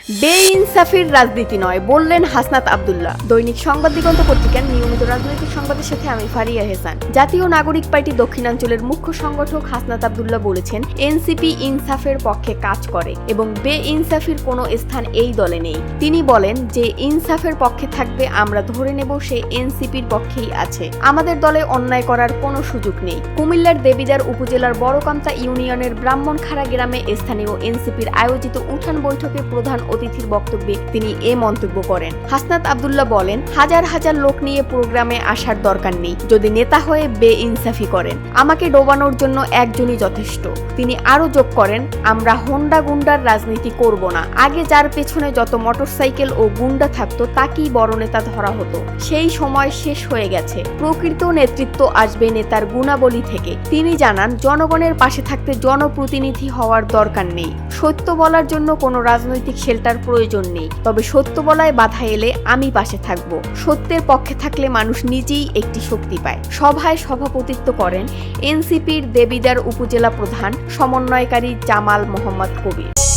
বেইনসাফির রাজনীতি নয় বললেন হাসনাত আব্দুল্লাহ। দৈনিক সংবাদ দিগন্ত পত্রিকার নিয়মিত রাজনৈতিক সংবাদের সাথে আমি ফারিয়া হেসান। জাতীয় নাগরিক পার্টি দক্ষিণাঞ্চলের মুখ্য সংগঠক হাসনাত আব্দুল্লাহ বলেছেন, এনসিপি ইনসাফের পক্ষে কাজ করে এবং বেইনসাফির কোনো স্থান এই দলে নেই। তিনি বলেন, যে ইনসাফের পক্ষে থাকবে আমরা ধরে নেব সে এনসিপির পক্ষেই আছে। আমাদের দলে অন্যায় করার কোনো সুযোগ নেই। কুমিল্লার দেবিদ্বার উপজেলার বড়কামতা ইউনিয়নের ব্রাহ্মণখাড়া গ্রামে স্থানীয় এনসিপির আয়োজিত উঠান বৈঠকে প্রধান অতিথির বক্তব্যে তিনি এ মন্তব্য করেন। হাসনাত আব্দুল্লাহ বলেন, হাজার হাজার লোক নিয়ে প্রোগ্রামে আসার দরকার নেই যদি নেতা হয়ে বেইনসাফি করেন। আমাকে ডোবানোর জন্য একজনই যথেষ্ট। তিনি আরো যোগ করেন, আমরা হোন্ডা গুন্ডার রাজনীতি করব না। আগে যার পেছনে যত মোটরসাইকেল ও গুন্ডা থাকতো তাকেই বড় নেতা ধরা হতো। সেই সময় শেষ হয়ে গেছে। প্রকৃত নেতৃত্ব আসবে নেতার গুণাবলী থেকে। তিনি জানান, জনগণের পাশে থাকতে জনপ্রতিনিধি হওয়ার দরকার নেই। সত্য বলার জন্য কোনো রাজনৈতিক শেল্টার প্রয়োজন নেই। তবে সত্য বলায় বাধা এলে আমি পাশে থাকব। সত্যের পক্ষে থাকলে মানুষ নিজেই একটি শক্তি পায়। সভায় সভাপতিত্ব করেন এনসিপির দেবিদ্বার উপজেলা প্রধান সমন্বয়কারী জামাল মোহাম্মদ কবির।